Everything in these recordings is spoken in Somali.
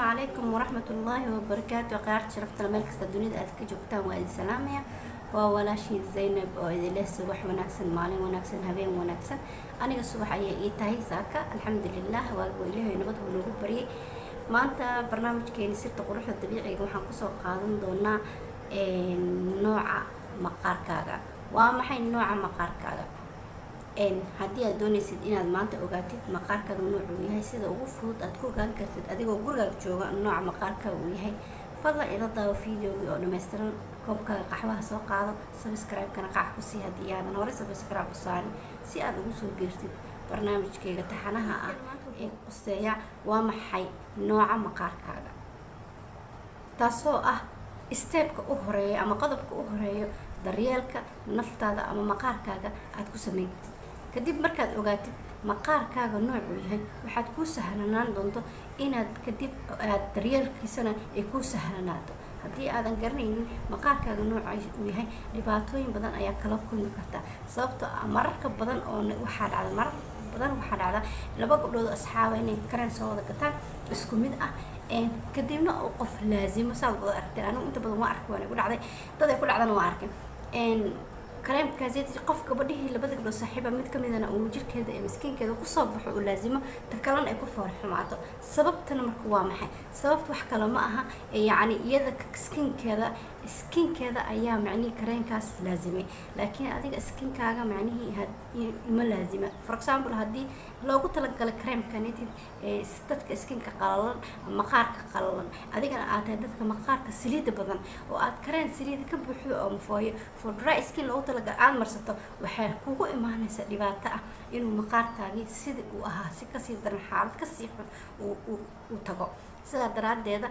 عليكم ورحمة الله وبركاته. قاعد شرفت الملك الدنيا أذكى جبتان وإذ سلامية ولا شيء زينب وإذا له صبح ونكسن مالين ونكسن هبين ونكسن أنا الصبح أي تاهي ساكا الحمد لله وإله نبض ونقول بري ما أنت برنامج كين ست قروح الطبيعي وحنقصه قادم دونا نوع مقاركاga waa maxay nooca maqaarkaaga haddii aad doonaysid inaad maanta ogaatid maqaarkaaga noocu yahay sida ugu fudud aad ku ogaan kartid adigoo gurigaaga jooga nooca maqaarkaaga uu yahay fadlan ila daawo fiidiyoogii oo dhammaystiran koobkaaga qaxwaha soo qaado subscribe-kana qax ku sii haddii aadan hore subscribe u saarin si aad ugu soo geertid barnaamijkayga taxanaha ah ee quseeya waa maxay nooca maqaarkaaga taasoo ah steepka u horeeya ama qodobka u horeeyo daryeelka naftaada ama maqaarkaaga aad ku sameeyay kadib markaad ogaatid maqaarkaaga noocu yahay waxaad ku sahlanaan doonto inaad kadib aad daryeelkiisana ay ku sahlanaato haddii aadan garanaynin maqaarkaaga nooca uu yahay dhibaatooyin badan ayaa kala kulmi karta sababtoo ah mararka badan oo waxaa dhacda laba gabdhood asxaaba inay kareen soo wada gataan isku mid ah kadibna oo qof laazimo saad wada aragteen anigu inta badan waa arkay waan igu dhacday dad ay ku dhacdana waa arkay kareemkaasi qof gabadhii labada gabdhood saaxiiba mid ka midana uu jirkeeda ee miskiinkeeda ku soo baxo oo laazimo ta kalena ay ku foolxumaato sababtana marka waa maxay sababtu wax kale ma aha yacni iyada skinkeeda ayaa macnihii kareenkaas laazimay laakiin adiga skinkaaga macnihii ima laazima for example haddii loogu talagalay kareemkanitid dadka skinka qalalan maqaarka qalalan adigana aad tahay dadka maqaarka saliida badan oo aad kareen saliida ka buuxdo oo mafooyo for dry skin loogu talagalay aad marsato waxay kugu imaanaysaa dhibaato ah inuu maqaarkaagii sidii uu ahaa si kasii daran xaalad kasii xun uu tago sidaa daraaddeeda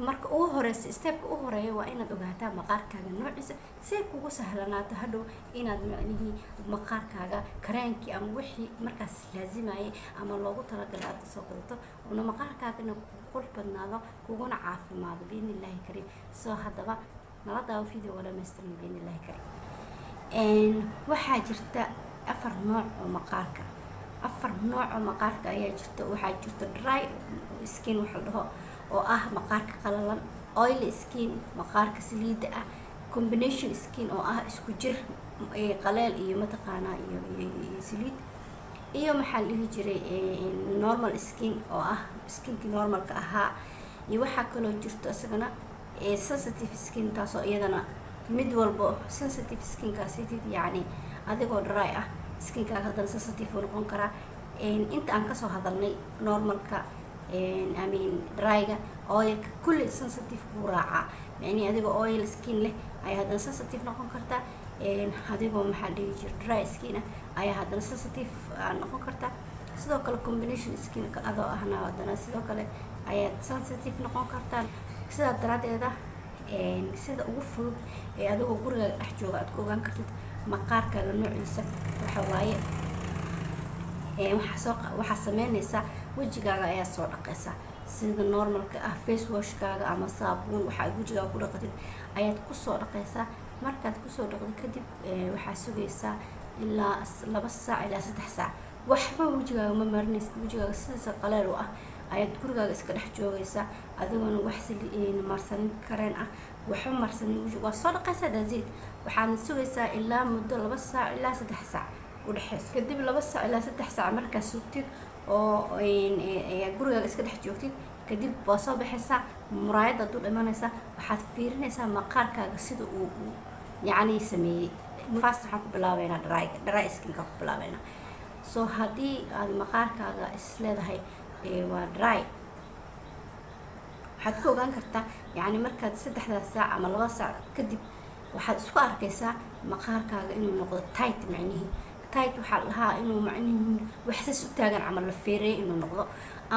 marka ugu horeysa steepka ugu horeeya waa inaad ogaataa maqaarkaaga noociisa si kugu sahlanaato hadhow inaad macnihii maqaarkaaga kareenkii ama wixii markaas laazimayay ama loogu talagalay aad kasoo gadato una maqaarkaagana kugu qurux badnaado kuguna caafimaado biidnillaahi kariim soo haddaba nala daawo video wala dhammaystiran biidnillaahi kariim waxaa jirta afar nooc oo maqaarka ayaa jirta waxaa jirta dry skin waxa la dhaho oo ah maqaarka qalalan oil skin maqaarka saliida ah combination skin oo ah isku jir qaleel iyo mataqaanaa iyo saliid iyo maxaa la dhihi jiray normal skin oo ah skinkii normalka ahaa iyo waxaa kaloo jirto isagana sensitive skin taasoo iyadana mid walbo sensitive skinkaasi yacni adigoo dry ah skinkaaga haddana sensitive uu noqon karaa inta aan kasoo hadalnay normalka dryga oilka kulli sensitive kuu raacaa yani adigoo oil skin leh ayaa haddana sensitive noqon kartaa adigoo maxaa dhihi jira dry skin ah ayaa haddana sensitive noqon kartaa sidoo kale combination skin adoo ahna haddana sidoo kale ayaad sensitive noqon kartaa sidaa daraaddeeda sida ugu fudud ee adigoo gurigaaga dhex jooga aad ku ogaan kartid maqaarkaaga noociisa waxa waaye waxaa sameynaysaa wejigaaga ayaa soo dhaqaysaa sida normalka ah face washkaaga ama saabuun waxaad wejigaaga ku dhaqatid ayaad kusoo dhaqaysaa markaad kusoo dhaqdo kadib waxaa sugaysaa ilaa 2 saac ilaa 3 saac waxba wejigaaga ma marinaysa wejigaaga sidiisa qaleel u ah ayaad gurigaaga iska dhex joogaysaa adigoona wax marsanin kareen ah waxba marsanin wejiga waa soo dhaqaysaa daasiid waxaadna sugaysaa ilaa muddo 2 saac ilaa 3 saac udhexeysa kadib 2 saac ilaa 3 saac markaad sugtid oo gurigaaga iska dhex joogtid kadib waa soo baxaysaa muraayadda dul imanaysaa waxaad fiirinaysaa maqaarkaaga sida uu yacni sameeyey fast waxaan ku bilaabeynaa dry skinka ku bilaabeynaa soo haddii aad maqaarkaaga isleedahay waa dry waxaad ku ogaan kartaa yacni markaad 3 saac ama 2 saac kadib waxaad isku arkaysaa maqaarkaaga inuu noqdo tight macnihii tight waxaa lahaa inuu macnihii waxsas u taagan camal la feereeyay inuu noqdo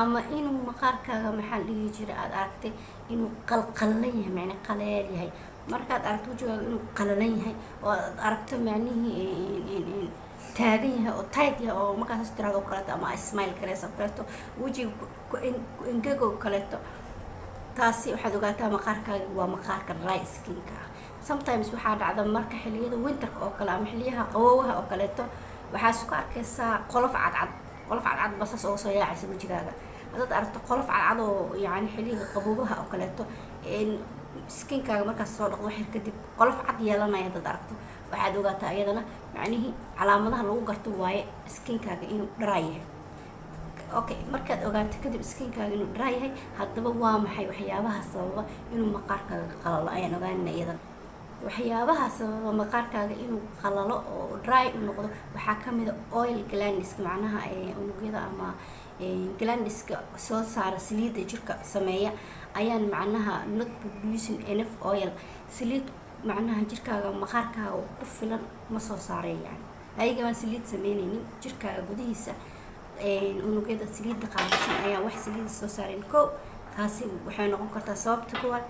ama inuu maqaarkaaga maxaa la dhihi jiray aad aragtay inuu qalqalan yahay macni qaleel yahay markaad aragto wejigaaga inuu qalalan yahay oo aad aragto macnihii taagan yahay oo tight yahay oo markaas tiraado kaleeto ama smile kareysa kaleeto wejiga ku engego kaleeto taasi waxaad ogaataa maqaarkaaga waa maqaarka dry skinka sometimes waxaa dhacda marka xilliyada winterka oo kale ama xilliyaha qaboobaha oo kaleeto waxaa isku arkaysaa qolof cadcad basas oo soo yaacaysa wejigaaga haddaad aragto qolof cadcad oo yani xilliga qaboobaha oo kaleeto skinkaaga markaas soo dhaqdo waxyar kadib qolof cad yeelanaya haddaad aragto waxaad ogaataa iyadana macnihii calaamadaha lagu garto waaye skinkaaga inuu dry yahay. okay, markaad ogaato kadib skinkaaga inuu dry yahay, haddaba waa maxay waxyaabaha sababa inuu maqaarkaaga qalalo ayaan ogaanina iyadana. waxyaabaha sababa maqaarkaaga inuu qalalo oo dry u noqdo waxaa kamid a oil glandiska, macnaha unugyada ama glandiska soo saara saliidda jirka sameeya ayaan macnaha not producing enough oil. saliid macnaha jirkaaga maqaarkaaga ku filan ma soo saaray, yani ayaga baan saliid sameynaynin jirkaaga gudihiisa. unugyada saliidda qaadaysan ayaa wax saliid soo saareen. taasi waxay noqon kartaa sababta koowaad.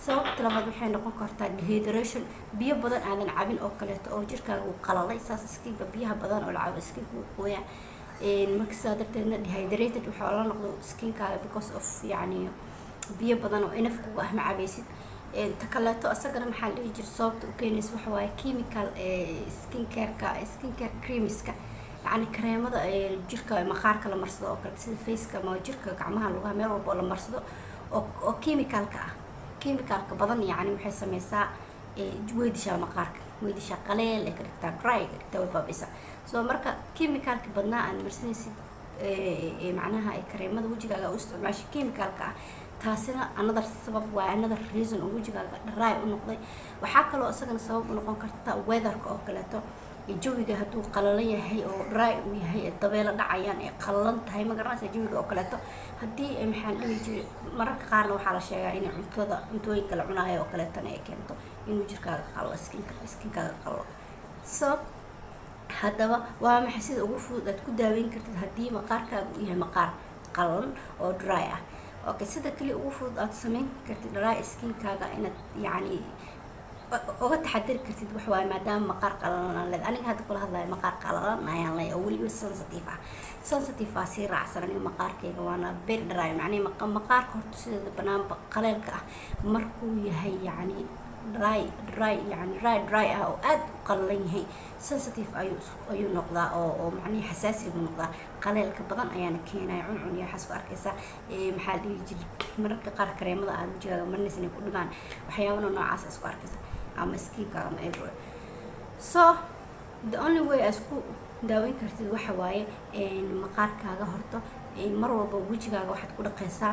sababta labaad waxay noqon kartaa dehydration, biyo badan aadan cabin oo kaleeto oo jirkaaga uu qalalay. saas skinka biyaha badan oo la cabo skinka uu qoyaa, marka sidaa darteedna dehydrated waxaa la noqdo skinkaaga because of yani biyo badan oo enough kuga ah ma cabaysid. ta kaleeto asagana maxaa la dhihi jira sababta u keenaysa waxa waaye chemical skincare creamska, يعني كريمada jirka maqaarka la marsado oo kale sida faceka ama jirka gacmaha lugaha meel walba la marsado oo chemicalka ah. chemicalka badan yani waxay sameysaa weydisha maqaarka, weydisha qaleel ee ka dhigtaa dry, ka dhigtaa way baabisa. soo marka chemicalka badnaa aan marsanaysid macnaha ay kareemada wajigaaga u isticmaashay chemicalka ah, taasina another sabab waa another reason oo wajigaaga dry u noqday. waxaa kaloo isagana sabab u noqon karta weatherka oo kaleeto, jawiga hadduu qalalan yahay oo dry uu yahay dabeelo dhacayaan ee qalalan tahay ma garanaysa jawiga oo kaleeto. haddii maxaa la dhihi jiray mararka qaarna waxaa la sheegaa in cuntooyinka la cunaayo oo kaleetana ay keento inuu jirkaaga qalalo, skinkaaga qalalo. so haddaba waa maxay sida ugu fudud aad ku daaweyn kartid haddii maqaarkaaga uu yahay maqaar qalalan oo dry ah. okay, sida kaliya ugu fudud aad samayn kartid dry skinkaaga inaad yani uga taxadari kartid wax waaye maadaama maqaar qalalan aan leedahay. aniga hadda kula hadlayo maqaar qalalan ayaan leeyahay oo weliba sensitive ah sii raacsan. aniga maqaarkayga waana very dry, macnaheed maqaarka horta sida banaanba qaleelka ah markuu yahay yani dry ah oo aad u qalalan yahay sensitive ayuu noqdaa oo macnaheed xasaasi buu noqdaa. qaleelka badan ayaana keenaya cuncun iyo waxaas ku arkaysa maxaa la dhihi jiray mararka qaar kareemada aad wajigaaga marinaysa inay ku dhigaan waxyaabana noocaas isku arkaysa ama skinkaaga ama everywhere. so the only way aad ku daaweyn kartid waxa waaye maqaarkaaga horta mar walba wajigaaga waxaad ku dhaqaysaa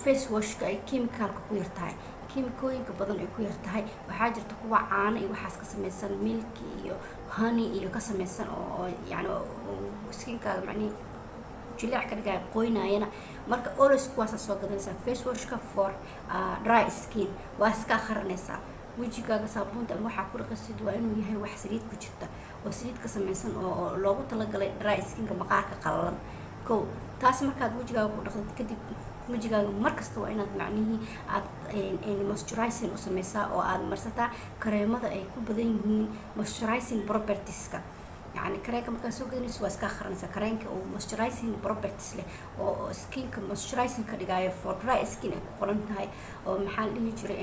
face washka ay chemicalka ku yartahay, kimikooyinka badan ay ku yartahay. waxaa jirta kuwa caano iyo waxaas ka samaysan, milk iyo honey iyo ka samaysan oo yani skinkaaga macnihi jileec ka dhigaya qoynaayana. marka always kuwaasa soo gadanaysaa face washka for dry skin, waa iska akhrinaysaa wajigaaga saabuunta ama waxaa ku dhaqaysid waa inuu yahay wax saliid ku jirta oo saliid ka samaysan oo loogu talagalay dry skinka maqaarka qalalan. taas markaad wajigaaga ku dhaqdid kadib wajigaaga markasta waa inaad macnihii aad moisturizing u sameysaa oo aad marsataa kareemada ay ku badan yihiin moisturizing propertieska. يعني كريمة مركز سوق الناس واسكا خرنسا كريمة ومويسترايزنج بروبرتيز له أو سكين كمويسترايزنج كدقاية فور دراي سكين قرنت هاي أو محل اللي يجري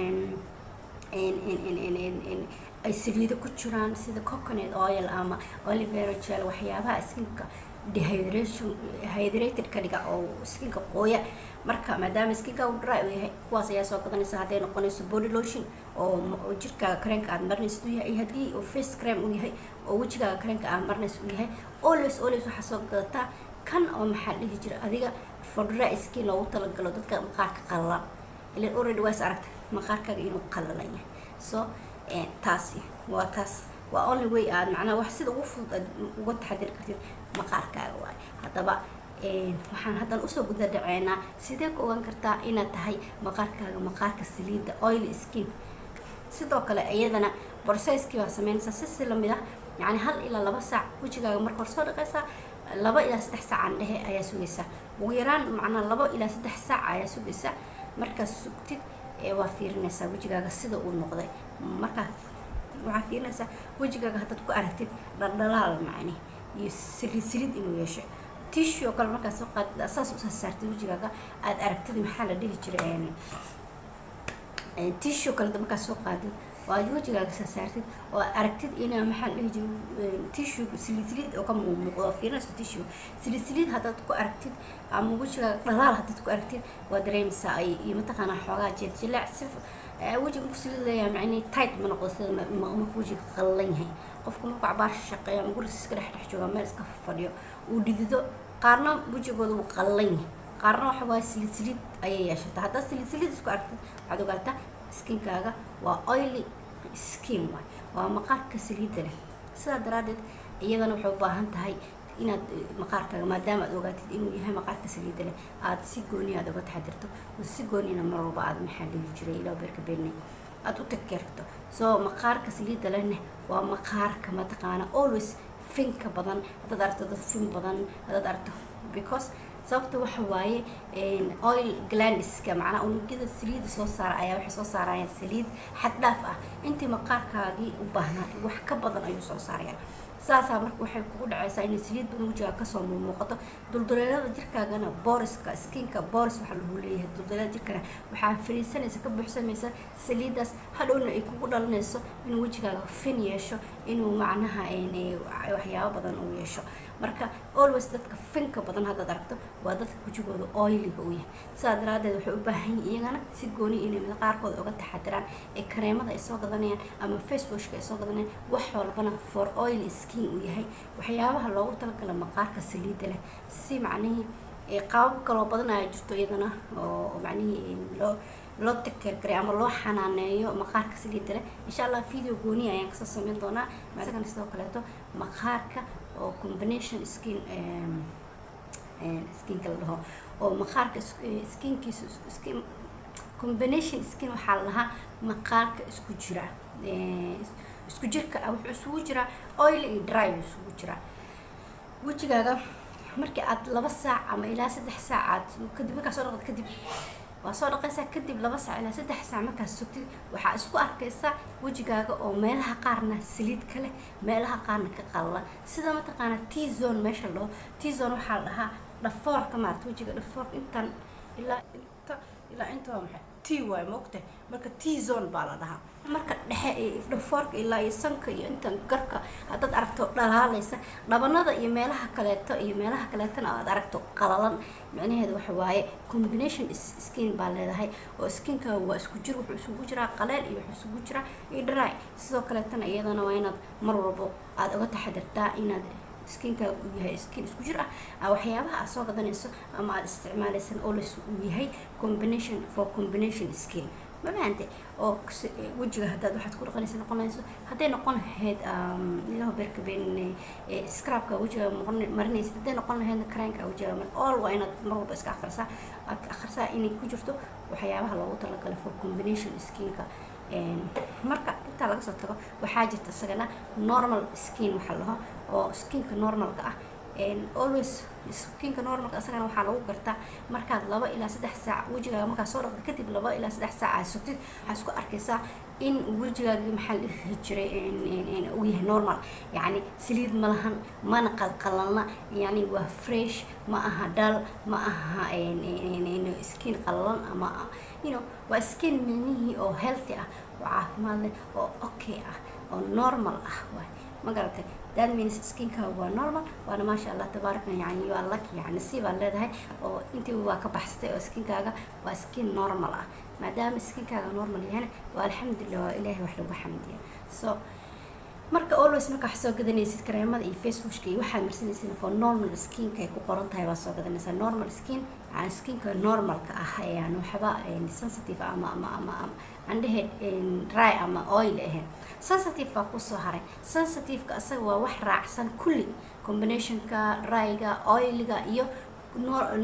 إن أي سليدة كتشران سيدا كوكونات أويل أما أوليفيرا جيل وحيابها سكين هيدريتد كدقا أو سكين كقوية marka maadaama skinka uu dry yahay kuwaas ayaa soo qadanaysa haday noqonayso body lotion oo jirka kareemka aad marnayso yahay hadii uu face cream uu yahay oo wajiga kareemka aad marnayso yahay always waxa soo gadataa kan oo maxaa dhihi jira adiga for dry skin loogu talagalo dadka maqaarka qalalan ilaa already waas aragtay maqaarkaaga inuu qalalan yahay. so taasi waa only way aad macnaha wax sida ugu fudud uga taxadir kartid maqaarkaaga waay. hadaba waxaan hadan usoo guda dhaceynaa sidee ku ogaan kartaa inaad tahay maqaarka saliida oil skin. sidoo kale iyadana processkii waa sameynaysaa si lamid ah yani 1 ilaa 2 saac wajigaaga marka hore soo dhaqaysaa 2 ilaa 3 saac aan dhehe ayaa sugaysaa ugu yaraan macnaha 2 ilaa 3 saac ayaa sugaysaa. markaas sugtid waa fiirinaysaa wajigaaga sida uu noqday. markaa waxaa fiirinaysaa wajigaaga haddaad ku aragtid dhaldhalaal macne iyo saliid inuu yeesho tissue kale markaas soo qaad asaas u saartay wajigaaga aad aragtid maxaa la dhihi jiray tissue kale markaas soo qaad waad wajigaaga saartid oo aragtid inaa maxaa la dhihi jiray tissue saliid oo ka muuqdo fiirnayso tissue saliid haddaad ku aragtid ama wajigaaga dhalaal haddaad ku aragtid waa dareemaysaa ay iyo mataqaanaa xoogaa jiljileec si wajiga ku saliid leeyahay macnii tight ma noqdo sida marka wajiga qallan yahay qofku markuu cabaar shaqeeyo ama guriga iska dhex jooga meel iska fadhiyo uu dhidido qaarna wajigooda uu qallan yahay qaarna waxa waaye saliid ayay yeeshataa haddaad saliid isku aragtid waxaad ogaataa skinkaaga waa oily skin waay waa maqaarka saliidda leh sidaa daraadeed iyadana waxay u baahan tahay inaad maqaarkaaga maadaama aad ogaatid inuu yahay maqaarka saliidda leh aad si gooni aad uga taxadirto oo si goonina mar walba aad maxaa dhihi jiray ilaa beerka beenay aad u tagkeerto soo maqaarka saliidda lehne waa maqaarka mataqaana always finka badan haddaad aragto dad fin badan haddaad aragto because sababta waxa waaye oil glandiska macnaa unugyada saliidda soo saara ayaa waxay soo saarayaan saliid xad dhaaf ah intii maqaarkaagii u baahnaa wax ka badan ayuu soo saarayaan saasaa marka waxay kugu dhacaysaa inay saliid badan wajigaaga kasoo muuqato dulduleelada jirkaagana booriska skinka booris waxaa lagu leeyahay dulduleelada jirkana waxaa fariisanaysa ka buuxsamaysa saliiddaas hadhowna ay kugu dhalanayso inuu wajigaaga fin yeesho inuu macnaha waxyaabo badan uu yeesho marka always dadka finka badan haddaad aragto waa dadka wajigooda oiliga u yahay sidaa daraadeed waxay u baahan yihin iyagana si gooni inay maqaarkooda uga taxadiraan ee kareemada ay soo gadanayaan ama facewashka ay soo gadanayaan wax walbana for oil skin uu yahay waxyaabaha loogu talagala maqaarka saliidda leh si macnihii qaabab kaloo badan ayaa jirto iyadana oo macnihii loo takeergaray ama loo xanaaneeyo maqaarka saliidda leh insha allah video gooni ayaan kasoo sameyn doonaa maadaama sidoo kaleeto maqaarka oo combination skinka la dhaho oo maqaarka skinkiisa combination skin waxaa la dhahaa maqaarka isku jira isku jirka wuxuu isugu jiraa oil iyo dry isugu jiraa wajigaaga markii aad 2 saac ama ilaa 3 saacaad kadib markaa soo dhaqdo kadib waa soo dhaqaysaa kadib 2 saac ilaa 3 saac markaad sugtid waxaa isku arkaysaa wajigaaga oo meelaha qaarna saliid ka leh meelaha qaarna ka qallalan sida mataqaana T-zone meesha loo T-zone waxaa la dhahaa dhafoorka maarta wajiga dhafoorka intan ilaa inta waa maxay T way moogtay marka T-zone baa la dhahaa marka dhexe dhafoorka ilaa iyo sanka iyo intan garka haddaad aragto dhalaalaysa dhabanada iyo meelaha kaleetana aad aragto qalalan macnaheedu waxa waaye combination skin baa leedahay oo skinka waa isku jir wuxuu isugu jiraa qaleel iyo wuxuu isugu jiraa dry sidoo kaleetana iyadana waa inaad mar walbo aad uga taxadirtaa inaad skinka uu yahay skin isku jir ah waxyaabaha aad soo gadanayso ama aad isticmaalaysan oo uu yahay combination skin maanta oo wajiga haddaad waxaad ku dhaqanaysa noqonayso hadday noqon lahayd ilaho beerka been scrubka wajiga marinaysa hadday noqon lahayd kareenka wajiga all waa inaad mar walba iska akhrisaa inay ku jirto waxyaabaha loogu talagalay for combination skinka marka intaa laga soo tago waxaa jirta isagana normal skin waxa laho oo skinka normalka ah always skinka normalka asagana waxaa lagu gartaa markaad 2 ilaa 3 saac wajigaaga markaa soo dhaqdo kadib 2 ilaa 3 saac aad sugtid waxaad isku arkaysaa in wajigaaga maxaa la dhihi jiray uu yahay normal yani saliid ma lahan mana qalqalalna yani waa fresh ma aha dal ma aha skin qallalan ama waa skin minihii oo healthy ah oo caafimaad leh oo okay ah oo normal ah waay ma garatay that means skinka waa normal waana maasha Allah tabaaraka yani you are lucky yani si baa leedahay oo intii waa ka baxsatay oo skinkaaga waa skin normal ah maadaama skinkaaga normal yahay waa alxamdulillah ilaahay wax lagu xamdiyo so marka always marka wax soo gadanaysid kareemada iyo face washka iyo waxaad marsanaysid for normal skinka ay ku qoran tahay waa soo gadanaysaa normal skin aan skinka normalka ah ayaan waxba sensitive ama andhehe dry ama oil ahayn sensitive baa kusoo haray sensitive-ka asaga waa wax raacsan kulli combinationka dryga oiliga iyo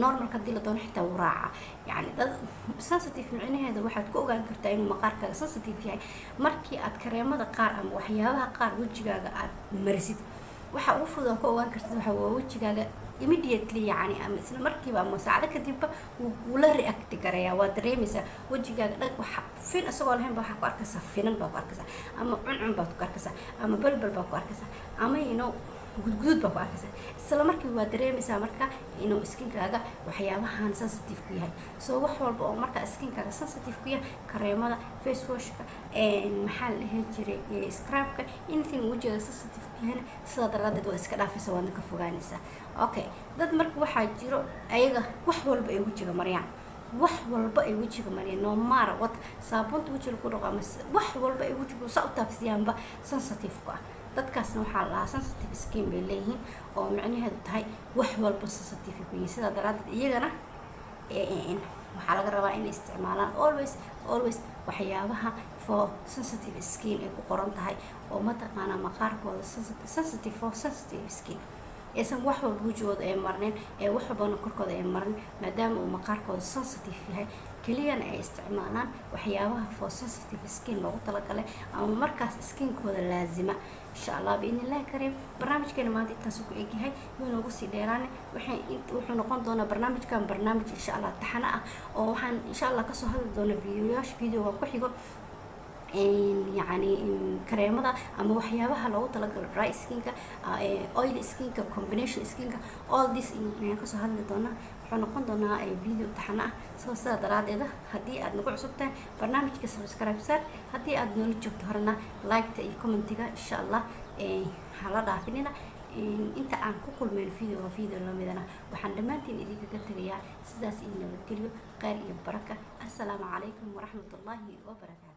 normalka hadii la doono xitaa wuu raaca yani dad sensitive micnaheeda waxaad ku ogaan kartaa inuu maqaarkaaga sensitive yahay markii aad kareemada qaar ama waxyaabaha qaar wajigaaga aad marisid waxa ugu fudud oo ku ogaan kartid waxa waa wajigaaga immediately yani ama isla markiiba ama saacado kadibba wuu la react garaya waa dareemaysaa wajigaaga dhag waxa fin asagoo lahayn baa waxaa ku arkaysaa finan baa ku arkaysaa ama cuncun baad ku arkaysaa ama balbal baa ku arkaysaa ama gudgudud baa ku arkaysaa isla markii waa dareemaysaa marka inuu skinkaaga waxyaabahan sensitive ku yahay soo wax walba oo marka skinkaaga sensitive ku yahay kareemada face washka maxaa la dhihi jiray scrubka anything wajiga sensitive yahayna sidaa daraadeed waa iska dhaafaysa waadna ka fogaanaysaa. Okay, dad marka waxaa jiro ayaga wax walba ay wajiga mariyaan, wax walba ay wajiga mariyaan, no matter what, saabuunta wajiga ku dhaqo ama wax walba ay wajiga saa u taabsiyaanba sensitive ku ah. dadkaasna waxaa la dhahaa sensitive skin bay leeyihiin oo macnaheedu tahay wax walba sensitive ku yihiin. sidaa daraadeed iyagana waxaa laga rabaa inay isticmaalaan always waxyaabaha for sensitive skin ay ku qoran tahay oo mataqaanaa maqaarkooda sensitive for sensitive skin aysan wax walba wajigooda ay marnin wax walbana korkooda ay marin, maadaama uu maqaarkooda sensitive yahay. keliyana ay isticmaalaan waxyaabaha for sensitive skin loogu talagalay ama markaas skinkooda laazima. insha allah biidni illaahi kariim barnaamijkeena maanta intaasuu ku egyahay inoogu sii dheeraane wuxuu noqon doonaa barnaamijkan barnaamij insha allah taxano ah oo waxaan insha allah kasoo hadli doonaa videoga ku xigo يعني كريمة أما وحيابها لو تلاقي dry skinka oil skinka combination skinka all this يعني كسر هذا دونا حنقول دونا فيديو تحنا سو ساد راد إذا هدي أدنى كل عصبته برنامج كسبسكرايب سر هدي أدنى نشوف تهرنا لايك تي كومنت إن شاء الله حلا دافننا inta aan ku kulmeen video lamidana waxaan dhamaantiin idinka ka tagayaa sidaas iyo nabadgelyo khayr iyo baraka. assalaamu calaykum waraxmatullaahi wabarakaatu.